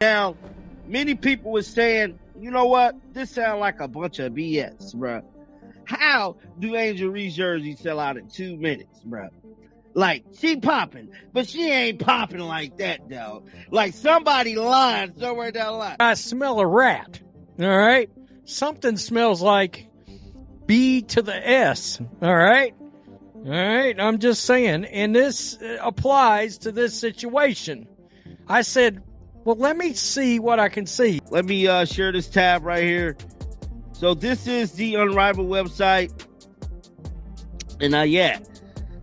Now, many people were saying, you know what? This sounds like a bunch of BS, bruh. How do Angel Reese jersey sell out in 2 minutes, bruh? Like, she popping, but she ain't popping like that, though. Like, somebody lying somewhere down the line. I smell a rat, all right? Something smells like B to the S, all right? All right, I'm just saying, and this applies to this situation. I said, well, let me see what I can see. Let me share this tab right here. So this is the Unrivaled website. And yeah,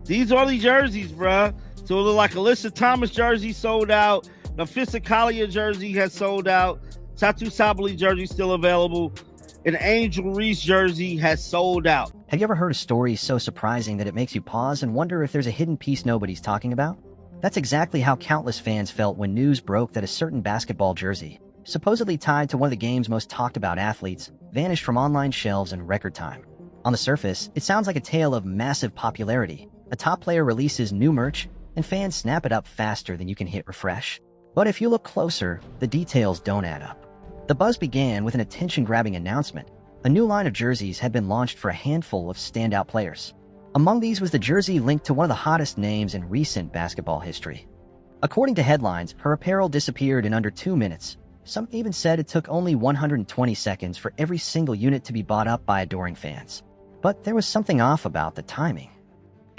these are the jerseys, bruh. So it look like Alyssa Thomas jersey sold out. Nafisa Kalia jersey has sold out. Satu Sabali jersey still available. An Angel Reese jersey has sold out. Have you ever heard a story so surprising that it makes you pause and wonder if there's a hidden piece nobody's talking about? That's exactly how countless fans felt when news broke that a certain basketball jersey, supposedly tied to one of the game's most talked about athletes, vanished from online shelves in record time. On the surface, it sounds like a tale of massive popularity. A top player releases new merch, and fans snap it up faster than you can hit refresh. But if you look closer, the details don't add up. The buzz began with an attention-grabbing announcement. A new line of jerseys had been launched for a handful of standout players. Among these was the jersey linked to one of the hottest names in recent basketball history. According to headlines, her apparel disappeared in under 2 minutes. Some even said it took only 120 seconds for every single unit to be bought up by adoring fans. But there was something off about the timing.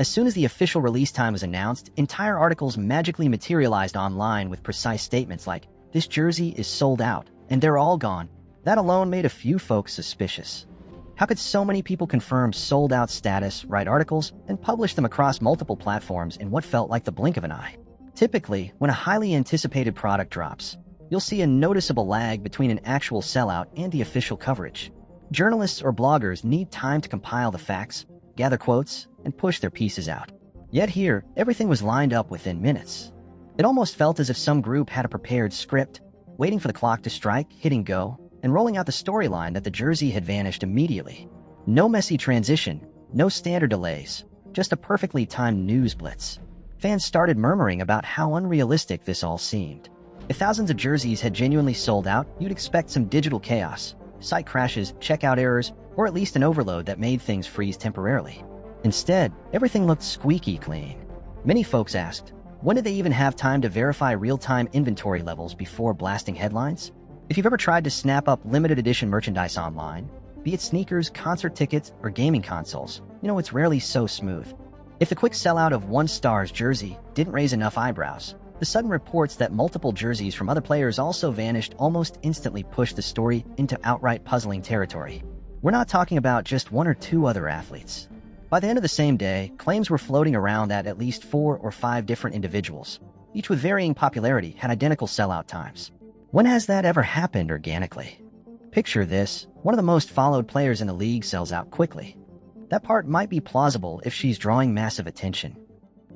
As soon as the official release time was announced, entire articles magically materialized online with precise statements like, "This jersey is sold out, and they're all gone." That alone made a few folks suspicious. How could so many people confirm sold-out status, write articles, and publish them across multiple platforms in what felt like the blink of an eye? Typically, when a highly anticipated product drops, you'll see a noticeable lag between an actual sellout and the official coverage. Journalists or bloggers need time to compile the facts, gather quotes, and push their pieces out. Yet here, everything was lined up within minutes. It almost felt as if some group had a prepared script, waiting for the clock to strike, hitting go, and rolling out the storyline that the jersey had vanished immediately. No messy transition, no standard delays, just a perfectly timed news blitz. Fans started murmuring about how unrealistic this all seemed. If thousands of jerseys had genuinely sold out, you'd expect some digital chaos, site crashes, checkout errors, or at least an overload that made things freeze temporarily. Instead, everything looked squeaky clean. Many folks asked, when did they even have time to verify real-time inventory levels before blasting headlines? If you've ever tried to snap up limited edition merchandise online, be it sneakers, concert tickets, or gaming consoles, you know it's rarely so smooth. If the quick sellout of one star's jersey didn't raise enough eyebrows, the sudden reports that multiple jerseys from other players also vanished almost instantly pushed the story into outright puzzling territory. We're not talking about just one or two other athletes. By the end of the same day, claims were floating around that at least 4 or 5 different individuals, each with varying popularity, had identical sellout times. When has that ever happened organically? Picture this, one of the most followed players in the league sells out quickly. That part might be plausible if she's drawing massive attention.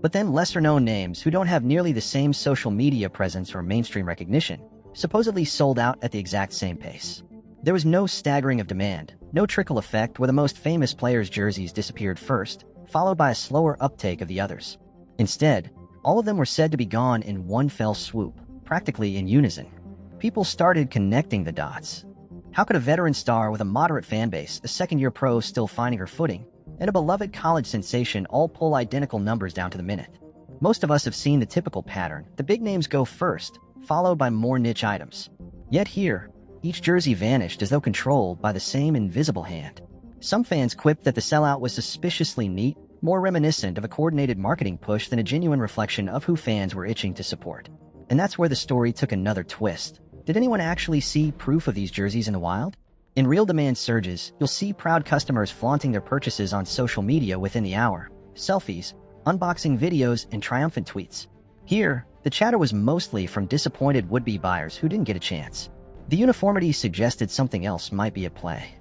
But then lesser-known names who don't have nearly the same social media presence or mainstream recognition supposedly sold out at the exact same pace. There was no staggering of demand, no trickle effect where the most famous players' jerseys disappeared first, followed by a slower uptake of the others. Instead, all of them were said to be gone in one fell swoop, practically in unison. People started connecting the dots. How could a veteran star with a moderate fan base, a second-year pro still finding her footing, and a beloved college sensation all pull identical numbers down to the minute? Most of us have seen the typical pattern. The big names go first, followed by more niche items. Yet here, each jersey vanished as though controlled by the same invisible hand. Some fans quipped that the sellout was suspiciously neat, more reminiscent of a coordinated marketing push than a genuine reflection of who fans were itching to support. And that's where the story took another twist. Did anyone actually see proof of these jerseys in the wild? In real demand surges, you'll see proud customers flaunting their purchases on social media within the hour. Selfies, unboxing videos, and triumphant tweets. Here, the chatter was mostly from disappointed would-be buyers who didn't get a chance. The uniformity suggested something else might be at play.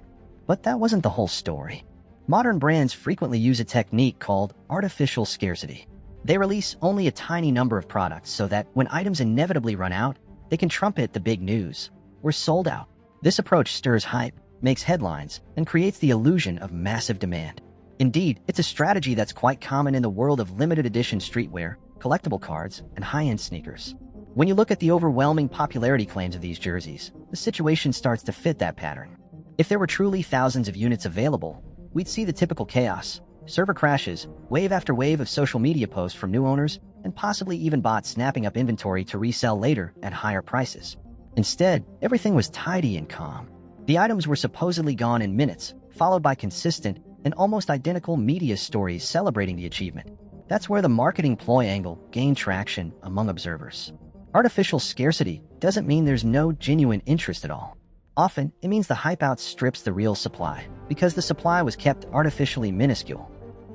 But that wasn't the whole story. Modern brands frequently use a technique called artificial scarcity. They release only a tiny number of products so that when items inevitably run out, they can trumpet the big news. We're sold out. This approach stirs hype, makes headlines, and creates the illusion of massive demand. Indeed, it's a strategy that's quite common in the world of limited edition streetwear, collectible cards, and high-end sneakers. When you look at the overwhelming popularity claims of these jerseys, the situation starts to fit that pattern. If there were truly thousands of units available, we'd see the typical chaos, server crashes, wave after wave of social media posts from new owners, and possibly even bots snapping up inventory to resell later at higher prices. Instead, everything was tidy and calm. The items were supposedly gone in minutes, followed by consistent and almost identical media stories celebrating the achievement. That's where the marketing ploy angle gained traction among observers. Artificial scarcity doesn't mean there's no genuine interest at all. Often, it means the hype outstrips the real supply, because the supply was kept artificially minuscule.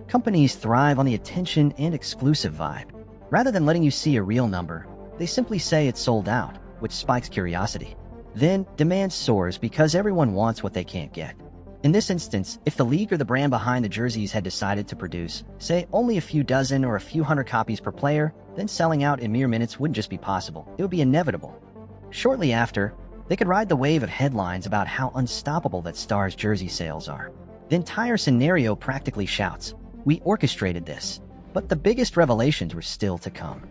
Companies thrive on the attention and exclusive vibe. Rather than letting you see a real number, they simply say it's sold out, which spikes curiosity. Then, demand soars because everyone wants what they can't get. In this instance, if the league or the brand behind the jerseys had decided to produce, say, only a few dozen or a few hundred copies per player, then selling out in mere minutes wouldn't just be possible, it would be inevitable. Shortly after, they could ride the wave of headlines about how unstoppable that Stars jersey sales are. The entire scenario practically shouts, "We orchestrated this." But the biggest revelations were still to come.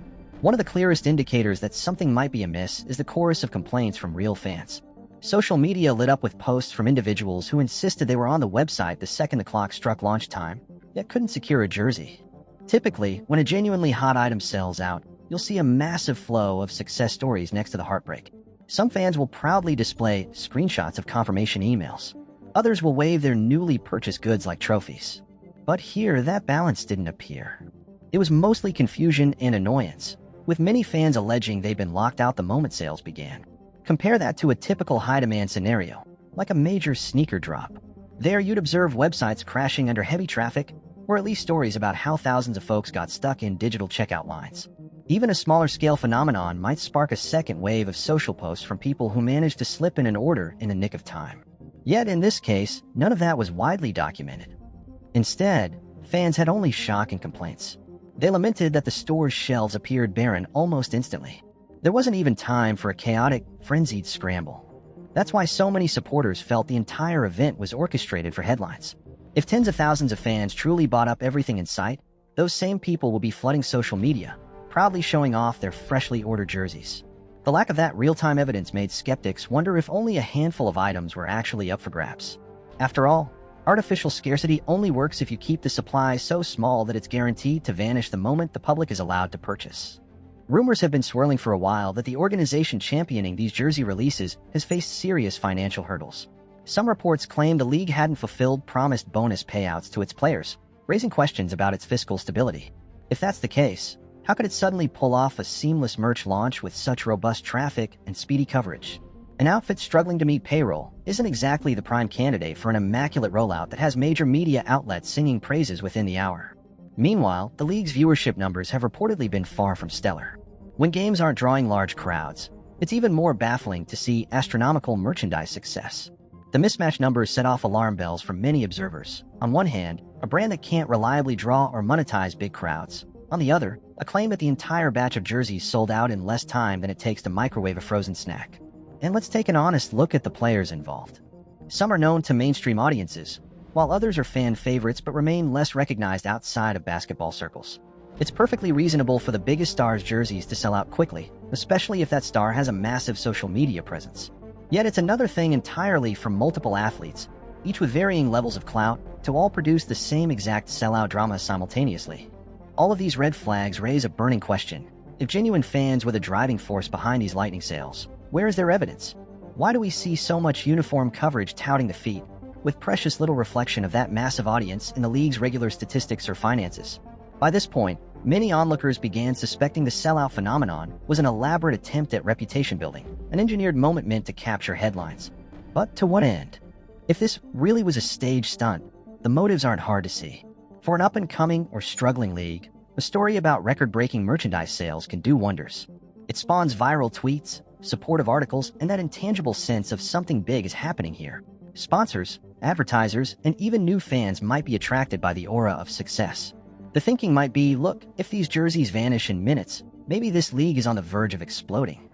One of the clearest indicators that something might be amiss is the chorus of complaints from real fans. Social media lit up with posts from individuals who insisted they were on the website the second the clock struck launch time, yet couldn't secure a jersey. Typically, when a genuinely hot item sells out, you'll see a massive flow of success stories next to the heartbreak. Some fans will proudly display screenshots of confirmation emails. Others will wave their newly purchased goods like trophies. But here, that balance didn't appear. It was mostly confusion and annoyance, with many fans alleging they'd been locked out the moment sales began. Compare that to a typical high-demand scenario, like a major sneaker drop. There, you'd observe websites crashing under heavy traffic, or at least stories about how thousands of folks got stuck in digital checkout lines. Even a smaller-scale phenomenon might spark a second wave of social posts from people who managed to slip in an order in the nick of time. Yet in this case, none of that was widely documented. Instead, fans had only shock and complaints. They lamented that the store's shelves appeared barren almost instantly. There wasn't even time for a chaotic, frenzied scramble. That's why so many supporters felt the entire event was orchestrated for headlines. If tens of thousands of fans truly bought up everything in sight, those same people will be flooding social media, proudly showing off their freshly ordered jerseys. The lack of that real-time evidence made skeptics wonder if only a handful of items were actually up for grabs. After all, artificial scarcity only works if you keep the supply so small that it's guaranteed to vanish the moment the public is allowed to purchase. Rumors have been swirling for a while that the organization championing these jersey releases has faced serious financial hurdles. Some reports claim the league hadn't fulfilled promised bonus payouts to its players, raising questions about its fiscal stability. If that's the case, how could it suddenly pull off a seamless merch launch with such robust traffic and speedy coverage? An outfit struggling to meet payroll isn't exactly the prime candidate for an immaculate rollout that has major media outlets singing praises within the hour. Meanwhile, the league's viewership numbers have reportedly been far from stellar. When games aren't drawing large crowds, it's even more baffling to see astronomical merchandise success. The mismatched numbers set off alarm bells for many observers. On one hand, a brand that can't reliably draw or monetize big crowds. On the other, a claim that the entire batch of jerseys sold out in less time than it takes to microwave a frozen snack. And let's take an honest look at the players involved. Some are known to mainstream audiences, while others are fan favorites but remain less recognized outside of basketball circles. It's perfectly reasonable for the biggest stars' jerseys to sell out quickly, especially if that star has a massive social media presence. Yet it's another thing entirely for multiple athletes, each with varying levels of clout, to all produce the same exact sellout drama simultaneously. All of these red flags raise a burning question. If genuine fans were the driving force behind these lightning sales, where is their evidence? Why do we see so much uniform coverage touting the feat, with precious little reflection of that massive audience in the league's regular statistics or finances? By this point, many onlookers began suspecting the sellout phenomenon was an elaborate attempt at reputation building, an engineered moment meant to capture headlines. But to what end? If this really was a staged stunt, the motives aren't hard to see. For an up-and-coming or struggling league, a story about record-breaking merchandise sales can do wonders. It spawns viral tweets, supportive articles, and that intangible sense of something big is happening here. Sponsors, advertisers, and even new fans might be attracted by the aura of success. The thinking might be, look, if these jerseys vanish in minutes, maybe this league is on the verge of exploding.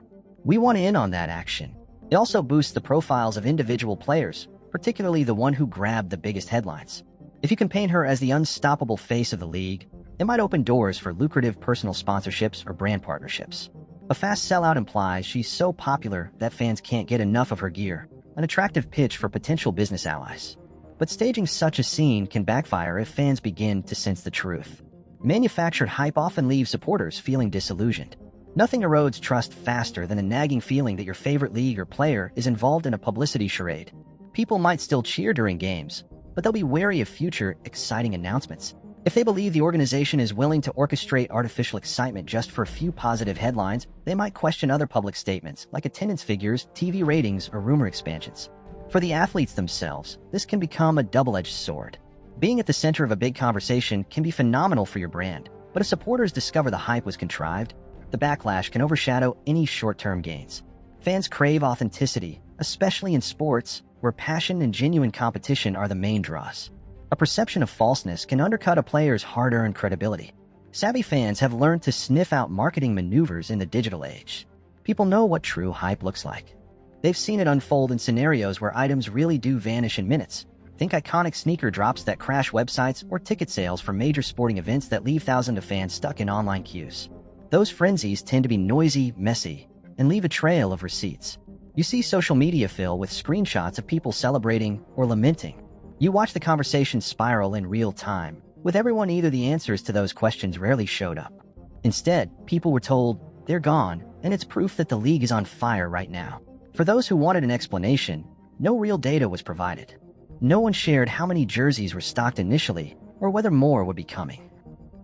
We want in on that action. It also boosts the profiles of individual players, particularly the one who grabbed the biggest headlines. If you can paint her as the unstoppable face of the league, it might open doors for lucrative personal sponsorships or brand partnerships. A fast sellout implies she's so popular that fans can't get enough of her gear, an attractive pitch for potential business allies. But staging such a scene can backfire if fans begin to sense the truth. Manufactured hype often leaves supporters feeling disillusioned. Nothing erodes trust faster than a nagging feeling that your favorite league or player is involved in a publicity charade. People might still cheer during games, but they'll be wary of future, exciting announcements. If they believe the organization is willing to orchestrate artificial excitement just for a few positive headlines, they might question other public statements like attendance figures, TV ratings, or rumor expansions. For the athletes themselves, this can become a double-edged sword. Being at the center of a big conversation can be phenomenal for your brand, but if supporters discover the hype was contrived, the backlash can overshadow any short-term gains. Fans crave authenticity, especially in sports, where passion and genuine competition are the main draws. A perception of falseness can undercut a player's hard-earned credibility. Savvy fans have learned to sniff out marketing maneuvers in the digital age. People know what true hype looks like. They've seen it unfold in scenarios where items really do vanish in minutes. Think iconic sneaker drops that crash websites or ticket sales for major sporting events that leave thousands of fans stuck in online queues. Those frenzies tend to be noisy, messy, and leave a trail of receipts. You see social media fill with screenshots of people celebrating or lamenting. You watch the conversation spiral in real time, with everyone either the answers to those questions rarely showed up. Instead, people were told, they're gone, and it's proof that the league is on fire right now. For those who wanted an explanation, no real data was provided. No one shared how many jerseys were stocked initially, or whether more would be coming.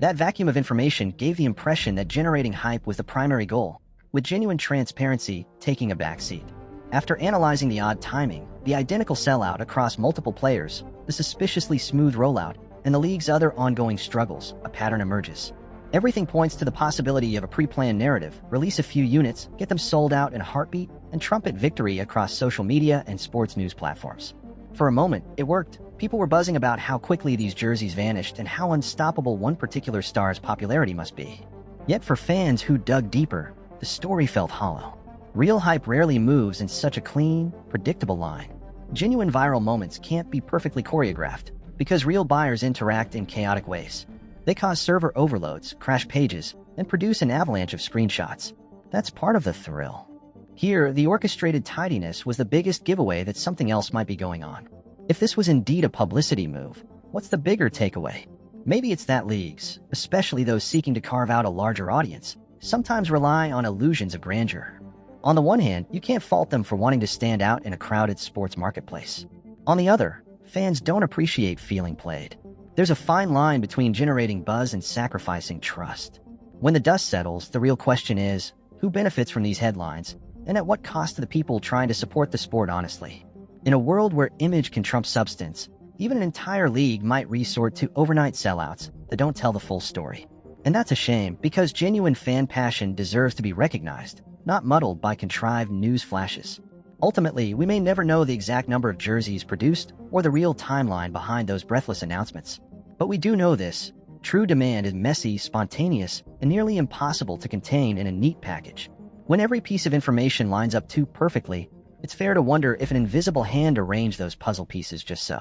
That vacuum of information gave the impression that generating hype was the primary goal, with genuine transparency taking a backseat. After analyzing the odd timing, the identical sellout across multiple players, the suspiciously smooth rollout, and the league's other ongoing struggles, a pattern emerges. Everything points to the possibility of a pre-planned narrative: release a few units, get them sold out in a heartbeat, and trumpet victory across social media and sports news platforms. For a moment, it worked. People were buzzing about how quickly these jerseys vanished and how unstoppable one particular star's popularity must be. Yet for fans who dug deeper, the story felt hollow. Real hype rarely moves in such a clean, predictable line. Genuine viral moments can't be perfectly choreographed, because real buyers interact in chaotic ways. They cause server overloads, crash pages, and produce an avalanche of screenshots. That's part of the thrill. Here, the orchestrated tidiness was the biggest giveaway that something else might be going on. If this was indeed a publicity move, what's the bigger takeaway? Maybe it's that leagues, especially those seeking to carve out a larger audience, sometimes rely on illusions of grandeur. On the one hand, you can't fault them for wanting to stand out in a crowded sports marketplace. On the other, fans don't appreciate feeling played. There's a fine line between generating buzz and sacrificing trust. When the dust settles, the real question is, who benefits from these headlines, and at what cost to the people trying to support the sport honestly? In a world where image can trump substance, even an entire league might resort to overnight sellouts that don't tell the full story. And that's a shame, because genuine fan passion deserves to be recognized, not muddled by contrived news flashes. Ultimately, we may never know the exact number of jerseys produced or the real timeline behind those breathless announcements. But we do know this: true demand is messy, spontaneous, and nearly impossible to contain in a neat package. When every piece of information lines up too perfectly, it's fair to wonder if an invisible hand arranged those puzzle pieces just so.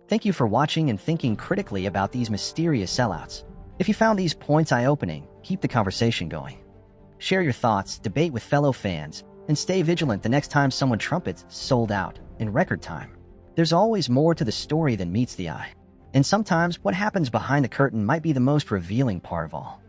Thank you for watching and thinking critically about these mysterious sellouts. If you found these points eye-opening, keep the conversation going. Share your thoughts, debate with fellow fans, and stay vigilant the next time someone trumpets "sold out" in record time. There's always more to the story than meets the eye. And sometimes what happens behind the curtain might be the most revealing part of all.